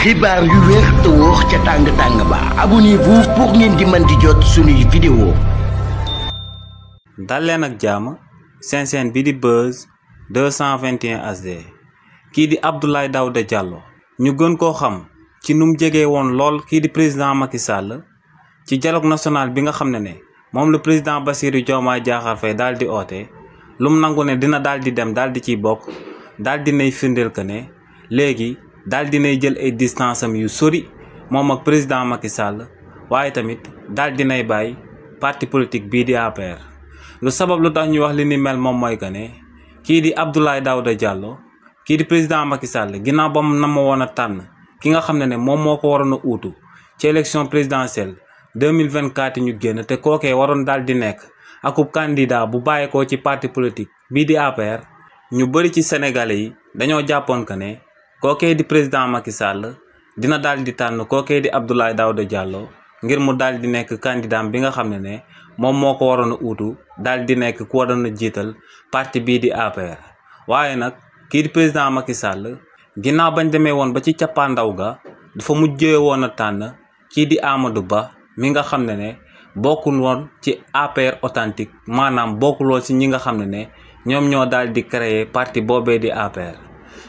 xibaar yu wér te wóor ca tàng ba abonnez-vous pour ngeen di mën di jot suñuy vidéo. dal leen ak jàmm seen chaîne bi di Buzz 221 HD kii di Abdoulaye Daouda Diallo ñu gën koo xam ci nu mu jegee woon lool kii di président Macky Sall ci dialogue national bi nga xam ne moom le président Bassirou Diomaye Diakhar Faye daal di oote lu mu nangu ne dina daal di dem daal di ciy bokk daal di nay firndeel que ne léegi daal di nay jël ay distance am yu sori moom ak président Macky Sall waaye tamit daal di nay bàyyi parti politique bii di APR. lu sabab lu tax ñu wax li ni mel moom mooy que ne kii di Abdoulaye Daouda Diallo kii di président Macky Sall ginnaaw ba mu nama woon a tànn ki nga xam ne moom moo ko waroon a uutu ci élection présidentielle 2024 ñu génn te kookee waroon daal di nekk akub candidat bu bàyyeekoo ci parti politique bii di APR. ñu bëri ci sénégalais yi dañoo jàppoon que ne kookee di président Macky Sall dina daal di tànn kookee di Abdoulaye Daouda Diallo ngir mu daal di nekk candidat bi nga xam ne moom moo ko waroon a uutu daal di nekk ku waroon a jiital parti bii di APR. waaye nag kii di président Macky Sall ginnaaw bañ demee woon ba ci cappaandaw ga dafa mujjee woon a tànn kii di Amadou Ba mi nga xam ne bokkul woon ci APR authentique maanaam bokkul woon ci ñi nga xam ne ñoom ñoo daal di créer parti boobee di APR.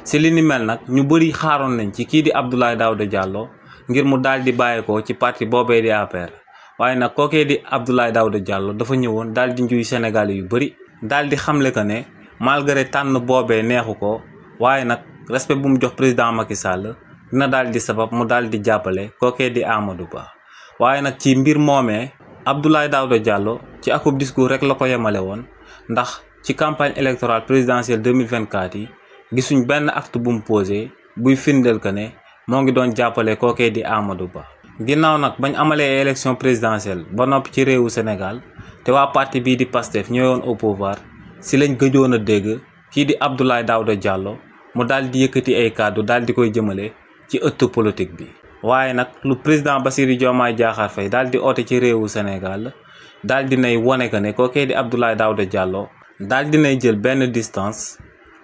si li ni mel nag ñu bëri xaaroon nañ ci kii di Abdoulaye Daouda Diallo ngir mu daal di bàyyeekoo ci parti boobee di APR. waaye nag kookee di Abdoulaye Daouda Diallo dafa ñëwoon daal di njuy Sénégal yu bëri daal di xamle que ne malgré tànn boobee neexu ko waaye nag respect bu mu jox président Macky Sall dina daal di sabab mu daal di jàppale kookee di Amadou Ba. waaye nag ci mbir moomee Abdoulaye Daouda Diallo ci akub discours rek la ko yemale woon ndax ci campagne électorale présidentielle 2024 yi gisuñ benn acte bu mu posé buy firndeel que ne moo ngi doon jàppale kookee di Amadou Ba. ginnaaw nag bañ amalee élection présidentielle ba noppi ci réewu Sénégal te waa parti bii di Pastef ñëwoon au pouvoir si lañ gëjoon a dégg kii di Abdoulaye Daouda Diallo mu daal di yëkkati ay kàddu daal di koy jëmale ci ëttu politique bi. waaye nag lu président Bassirou Diomaye Diakhar Faye daal di oote ci réewu Sénégal daal di nay wone que ne kookee di Abdoulaye Daouda Diallo daal di nay jël benn distance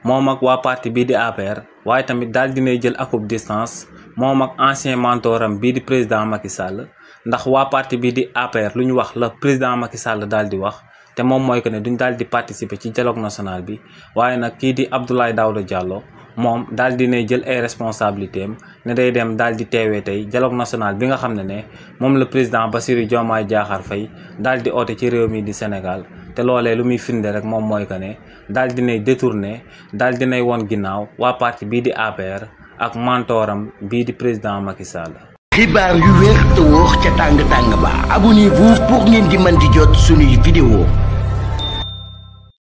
moom ak waa parti bii di APR waaye tamit daal di nay jël akub distance moom ak ancien mentoram bii di président Macky Sall ndax waa parti bii di APR lu ñu wax la président Macky Sall daal di wax te moom mooy que ne duñ daal di participer ci dialogue national bi. waaye nag kii di Abdoulaye Daouda Diallo moom daal di nay jël ay responsabilités am ne day dem daal di teewee tey dialogue national bi nga xam ne moom la président Bassirou Diomaye Diakhar Faye daal di oote ci réew mi di Sénégal. te loolee lu muy firnde rek moom mooy que ne daal di nay détourné daal di nay woon ginnaaw waa parti bii di APR ak mentoram bii di président Macky Sall. xibaar yu wér te wóor ca tàng ba abonnez-vous pour ngeen di mën di jot suñuy vidéo.